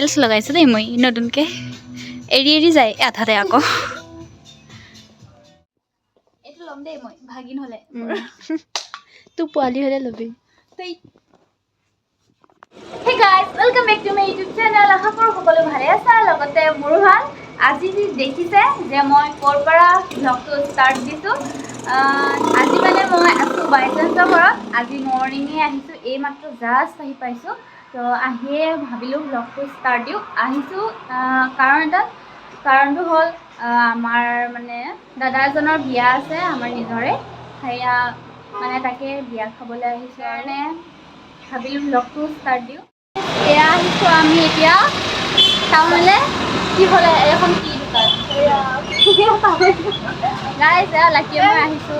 নেলছ লগাইছোঁ দেই মই নতুনকৈ এৰি এৰি যায় আধাতে আকৌ এইটো ল'ম দেই মই ভাগিন হ'লে তোৰ পোৱালি হ'লে ল'বি Hey guys, welcome back to my YouTube channel. আশা কৰোঁ সকলো ভালে আছা লগতে মোৰো ভাল আজি দেখিছে যে মই ক'ৰ পৰা ভ্লগটো ষ্টাৰ্ট দিছোঁ আজি মানে মই আছোঁ বাইচাঞ্চৰ ঘৰত আজি মৰ্ণিঙে আহিছোঁ এইমাত্ৰ জাষ্ট আহি পাইছোঁ তো আহিয়ে ভাবিলোঁ ভ্লগটো ষ্টাৰ্ট দিওঁ আহিছোঁ কাৰণটো হ'ল আমাৰ মানে দাদা এজনৰ বিয়া আছে আমাৰ নিজৰে সেয়া মানে তাকে বিয়া খাবলৈ আহিছোঁ কাৰণে ভাবিলোঁ ভ্লগটো ষ্টাৰ্ট দিওঁ এয়া আহিছোঁ আমি এতিয়া টাউনলৈ কি হ'লে এখন কি দোকান গাইজ এয়া লাকিয়ে মই আহিছোঁ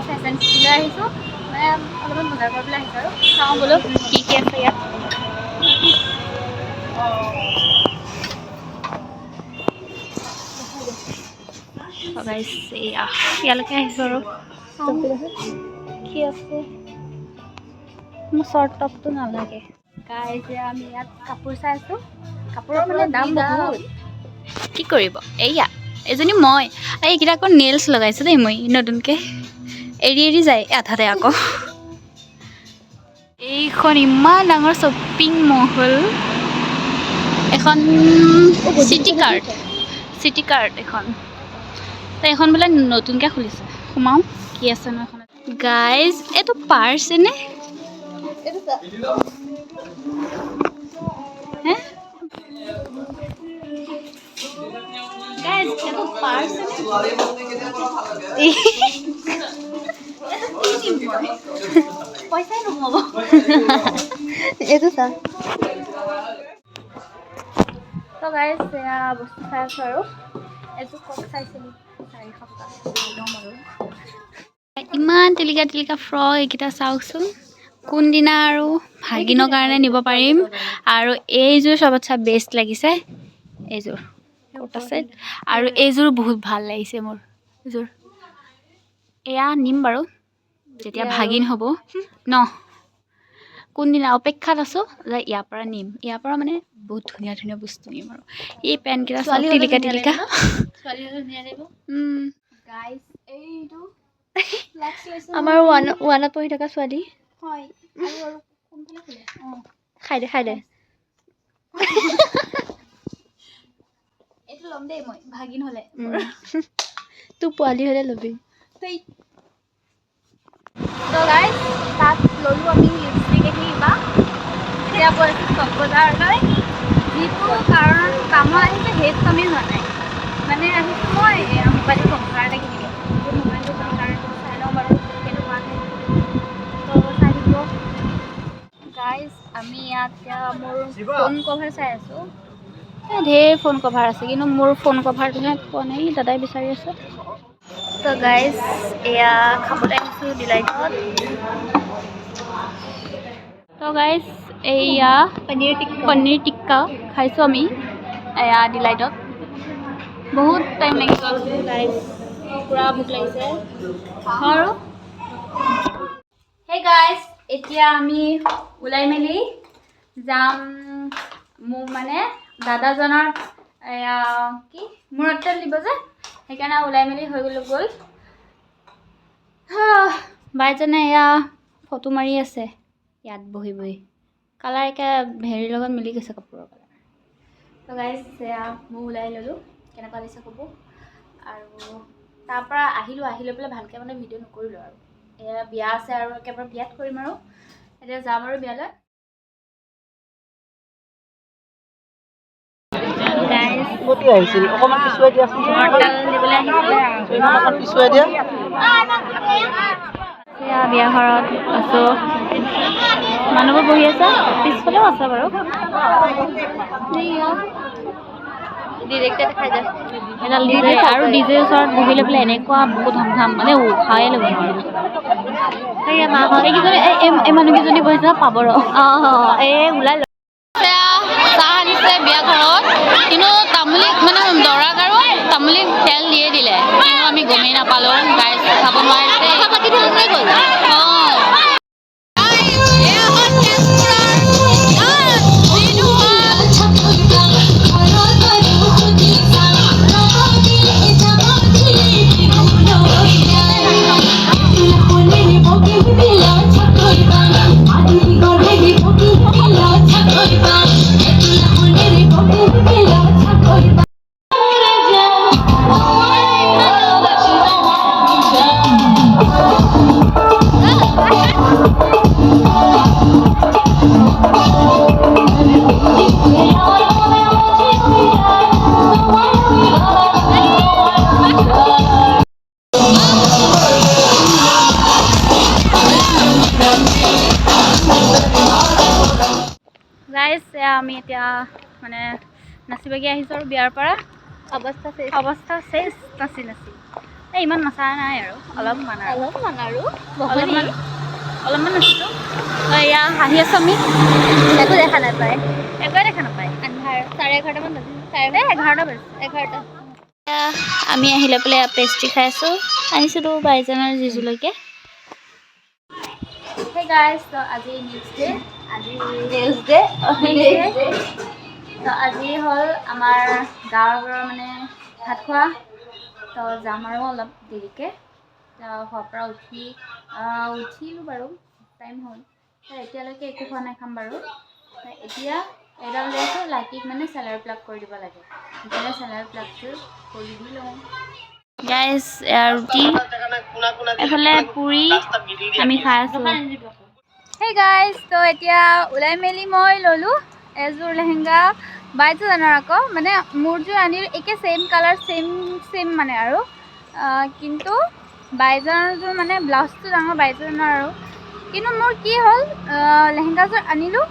ফেশ্বন চিটিলৈ আহিছোঁ মানে অলপমান বজাৰ কৰিবলৈ আহিছোঁ আৰু চাওঁ বোলো কি কি আছে ইয়াত গাইজ এয়া ইয়ালৈকে আহিছোঁ আৰু চাওঁ কি আছে মোৰ শ্বৰ্ট টপটো নালাগে গাইজ আমি ইয়াত কাপোৰ চাই আছোঁ কাপোৰৰ মানে দাম বহুত কি কৰিব এয়া এজনী মই এইকেইটা আকৌ নেলছ লগাইছোঁ দেই মই নতুনকৈ এৰি এৰি যায় আধাতে আকৌ এইখন ইমান ডাঙৰ শ্বপিং মল এখন চিটি কাৰ্ট এখন এখন বোলে নতুনকৈ খুলিছে সোমাওঁ কি আছে ন এখন গাইজ এইটো পাৰ্চ নে Guys, itu parcel. Pwede no mo. এইটো চা So guys, saya bostu saya baru. Itu kok saya sini 4 সপ্তাহ একদম আৰু ইমান টিলিকা ফ্ৰক এইকেইটা চাওকচোন কোনদিনা আৰু ভাগিনৰ কাৰণে নিব পাৰিম আৰু এইযোৰ চবতছে বেষ্ট লাগিছে এইযোৰ কোট আছে আৰু এইযোৰ বহুত ভাল লাগিছে মোৰ এইযোৰ এয়া নিম বাৰু যেতিয়া ভাগিন হ'ব ন কোনদিনা অপেক্ষাত আছোঁ যে ইয়াৰ পৰা নিম ইয়াৰ পৰা মানে বহুত ধুনীয়া ধুনীয়া বস্তু নিম আৰু এই পেণ্টকেইটা চব টিলিকা ছোৱালী হ'লে ধুনীয়া লাগিব গাইজ এইটো আমাৰ ওৱানত পঢ়ি থকা ছোৱালী হয় আৰু কোনফালে খুলে খাই দে এইটো ল'ম দেই মই ভাগিন হ'লে তোৰ পোৱালি হ'লে ল'বি তো গাইজ তাত ল'লোঁ আমি লিপষ্টিক এখিনিবা এতিয়া গৈছোঁ চক বজাৰলৈ যিটো কাৰণ কামত আহিছে সেইটো কামেই হোৱা নাই মানে আহিছোঁ মই মোবাইলটো কভাৰ এটা কিনিব মোবাইলটো কভাৰটো চাই লওঁ বাৰু কেনেকুৱা আহে তো চাই দিব গাইজ আমি ইয়াত এতিয়া মোৰ ফোন কভাৰ চাই আছোঁ ঢেৰ ফোন কভাৰ আছে কিন্তু মোৰ ফোন কভাৰটোহে পোৱা নাই দাদাই বিচাৰি আছে তো গাইজ এয়া খাবলৈ আহিছোঁ ডিলাইটত তো গাইজ এয়া পনীৰ টিক্কা খাইছোঁ আমি এয়া ডিলাইটত বহুত টাইম লাগি গ'ল গাইজ পূৰা ভোক লাগিছে আৰু হে গাইজ এতিয়া আমি ওলাই মেলি যাম মোৰ মানে দাদাজনৰ এয়া কি মূৰত তেল দিব যে সেইকাৰণে ওলাই মেলি হৈ গ'ল বাইজনে এয়া ফটো মাৰি আছে ইয়াত বহি কালাৰ একে হেৰিৰ লগত মিলি গৈছে কাপোৰৰ কালাৰ তো গাইজ এয়া মই ওলাই ল'লোঁ কেনেকুৱা লাগিছে ক'ব আৰু তাৰপৰা আহি লৈ পেলাই ভালকৈ মানে ভিডিঅ' নকৰিলোঁ আৰু এয়া বিয়া আছে আৰু একেবাৰে বিয়াত কৰিম আৰু এতিয়া যাম আৰু বিয়ালৈ বিয়া ঘৰত আছোঁ মানুহবোৰ বহি আছে পিছফালেও আছে বাৰু ডিৰেক্টে খাই যায় এডাল ডিজে আৰু ডিজেৰ ওচৰত বহি লৈ পেলাই এনেকুৱা বহুত ধাম মানে উশাহে ল'ব নোৱাৰি এই মানুহকেইজনী বহিছে পাব ৰ এই ওলাই চাহ আনিছে বিয়া ঘৰত কিন্তু তামুলীক মানে দৰাক আৰু তামুলীক তেল দিয়ে দিলে কিন্তু আমি গমেই নাপালোঁ গাই খাব নোৱাৰিছে অঁ গাইজ আমি এতিয়া মানে নাচিবাগি আহিছোঁ আৰু বিয়াৰ পৰা অৱস্থা চেচ নাচি এই ইমান নচা নাই আৰু অলপমান নাচিছোঁ। এয়া হাঁহি আছোঁ আমি একো দেখা নাপায় আন্ধাৰ 11:30মান বাজিছে 11টা বাজিছে আমি আহি লৈ পেলাই পেষ্ট্ৰি খাই আছোঁ আনিছিলোঁ বাইজানৰ জিজুলৈকে। Hey guys, so আজি next day, তো আজি হ'ল আমাৰ গাঁৱৰ মানে ভাত খোৱা তো যাম আৰু অলপ দেৰিকৈ হোৱাৰ পৰা উঠিলোঁ বাৰু টাইম হ'ল এতিয়ালৈকে একো খোৱা নাই খাম বাৰু এতিয়া এডাল উলিয়াইছোঁ লাইকিক মানে চেলাৰ প্লাগ কৰি দিব লাগে সেইকাৰণে চেলাৰ প্লাগটো কৰি দি লওঁ। গাইজ ৰুটি এফালে পুৰি আমি খাই আছোঁ। হেই গাইজ তো এতিয়া ওলাই মেলি মই ল'লোঁ এযোৰ লেহেংগা বাইছোঁ জানাৰ আকৌ মানে মোৰযোৰ আনিলোঁ একে ছেইম কালাৰ ছেইম মানে আৰু কিন্তু বাইজনৰযোৰ মানে ব্লাউজটো ডাঙৰ বাইজনৰ আৰু কিন্তু মোৰ কি হ'ল লেহেংগাযোৰ আনিলোঁ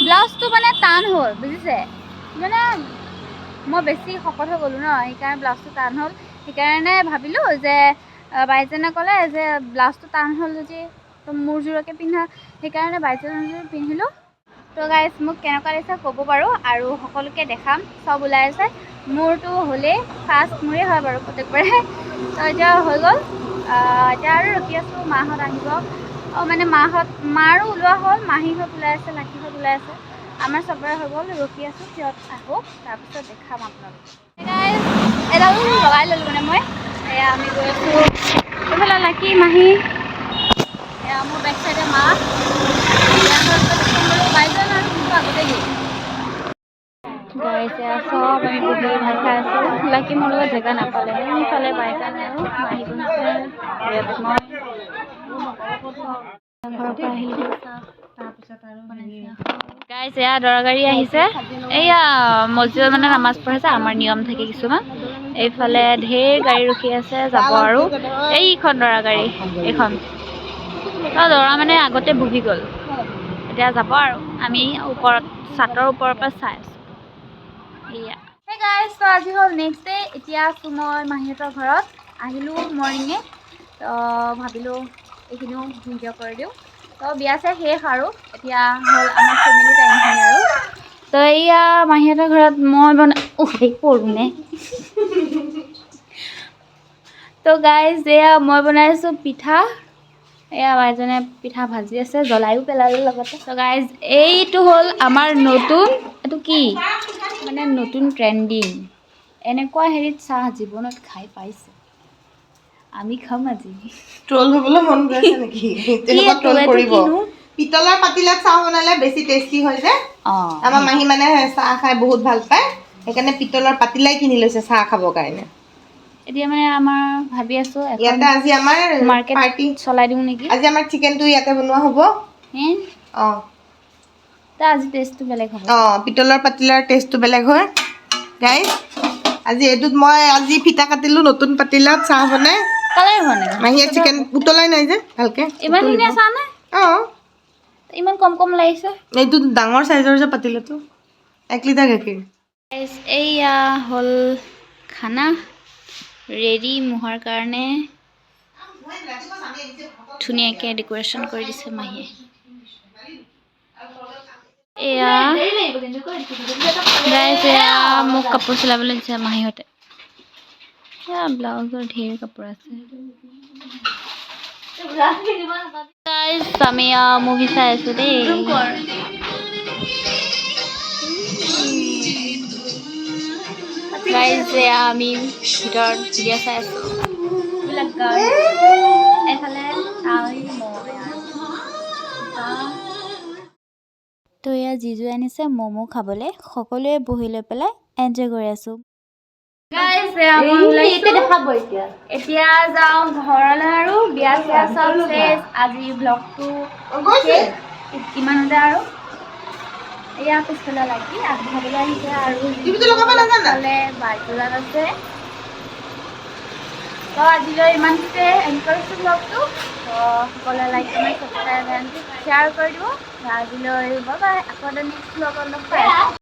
ব্লাউজটো মানে টান হ'ল বুজিছে মানে মই বেছি শকত হৈ গ'লোঁ ন সেইকাৰণে ব্লাউজটো টান হ'ল সেইকাৰণে ভাবিলোঁ যে বাইজনে ক'লে যে ব্লাউজটো টান হ'ল যদি তো মোৰ জোৰকে পিন্ধা সেইকাৰণে বাইজনৰযোৰ পিন্ধিলোঁ। তো গাইজ মোক কেনেকুৱা লাগিছে ক'ব বাৰু আৰু সকলোকে দেখাম চব ওলাই আছে মোৰতো হ'লেই ফাৰ্ষ্ট মোৰেই হয় বাৰু প্ৰত্যেকবাৰে তো এতিয়া হৈ গ'ল এতিয়া আৰু ৰখি আছোঁ মাহঁত আহিব মানে মাৰো ওলোৱা হ'ল মাহীহঁত ওলাই আছে লাকিহঁত ওলাই আছে আমাৰ চবৰে হৈ গ'ল ৰখি আছোঁ সিহঁত আহক তাৰপিছত দেখাম আপোনালোকক। এডাল লগাই ল'লোঁ মানে মই এয়া আমি গৈ আছোঁ এইফালে লাকি মাহী এয়া মোৰ বেক চাইডে মা বাইজন আৰু কিন্তু আগতে গ'ল গাইছে চব আমি বহি ভাত খাই আছোঁ লাকি মোৰ লগত জেগা নাপালে সেইফালে বাইজন আৰু মাহী গৈছে মই ঘৰৰ পৰা আহিলোঁ গাইজ এয়া দৰা গাড়ী আহিছে এয়া মছজিদত মানে নামাজ পঢ়িছে আমাৰ নিয়ম থাকে কিছুমান এইফালে ঢেৰ গাড়ী ৰখি আছে যাব আৰু এইখন দৰা গাড়ী এইখন দৰা মানে আগতে বহি গ'ল এতিয়া যাব আৰু আমি ওপৰত ছাতৰ ওপৰৰ পৰা চাই আছোঁ এয়া। হেই গাইজ তো আজি হ'ল নেক্সট ডে এতিয়া আছোঁ মই মাহীহঁতৰ ঘৰত আহিলোঁ মৰ্ণিঙে তো ভাবিলোঁ এইখিনিও ভিডিঅ' কৰি দিওঁ তো বিয়া চাই শেষ আৰু এতিয়া হ'ল আমাৰ ফেমিলি টাইমখিনি আৰু তো এয়া মাহীহঁতৰ ঘৰত মই পঢ়োনে তো গাইজ এয়া মই বনাইছোঁ পিঠা এয়া বাইজনে পিঠা ভাজি আছে জ্বলাইও পেলালে লগতে তো গাইজ এইটো হ'ল আমাৰ নতুন এইটো কি মানে নতুন ট্ৰেণ্ডিং এনেকুৱা হেৰিত চাহ জীৱনত খাই পাইছে আমি খাম আজি ট্ৰল হ'বলৈ মন গৈছে নেকি তেনেকুৱা ট্ৰল কৰিব পিতলৰ পাতিলাত চাহ বনালে বেছি টেষ্টি হয় যে আমাৰ মাহী মানে চাহ খাই বহুত ভাল পায় সেইকাৰণে পিতলৰ পাতিলাই কিনি লৈছে চাহ খাবৰ কাৰণে এতিয়া মানে আমাৰ ভাবি আছোঁ ইয়াতে আজি আমাৰ মাৰ্কেট পাৰ্টি চলাই দিওঁ নেকি আজি আমাৰ চিকেনটো ইয়াতে বনোৱা হ'ব তো আজি টেষ্টটো বেলেগ হ'ব পিতলৰ পাতিলাৰ টেষ্টটো বেলেগ হয় গাইজ আজি এইটোত মই আজি ফিটা কাটিলোঁ নতুন পাতিলাত চাহ বনাই কালাৰ হোৱা নাই মাহীয়ে চিকেন উতলাই নাই যে ভালকে ইমান ধুনীয়া চাহ নাই ইমান কম লাগিছে এইটো ডাঙৰ চাইজৰ যে পাতিলাটো 1 লিটাৰ গাখীৰ এইয়া হ'ল খানা ৰেডি মোহাৰ কাৰণে ধুনীয়াকৈ ডেক'ৰেশ্যন কৰি দিছে মাহীয়ে এয়া গাইজ এয়া মোক কাপোৰ চিলাবলৈ দিছে মাহীহঁতে এয়া ব্লাউজৰ ঢেৰ কাপোৰ আছে গাইজ আমি মুভি চাই আছোঁ দেই গাইজ এয়া আমি ভিতৰত ভিডিঅ' চাই আছোঁ এইফালে তো এয়া জিজু আনিছে ম'ম' খাবলৈ সকলোৱে বহি লৈ পেলাই এনজয় কৰি আছোঁ এতিয়া যাওঁ ঘৰলৈ আৰু বিয়া চিয়া চব চেচ আজি ব্লগটো ইমানতে আৰু এয়া পিছফালে লাগি আগবঢ়াবলৈ আহিছে আৰু পিছফালে বাইকোলাত আছে তো আজিলৈ ইমানতে এণ্ড কৰিছোঁ ব্লগটো। তো সকলোৱে like comment subscribe and share কৰি দিব। আজিলৈ বাই বাই, আকৌ নেক্সট ব্লগত লগ পাই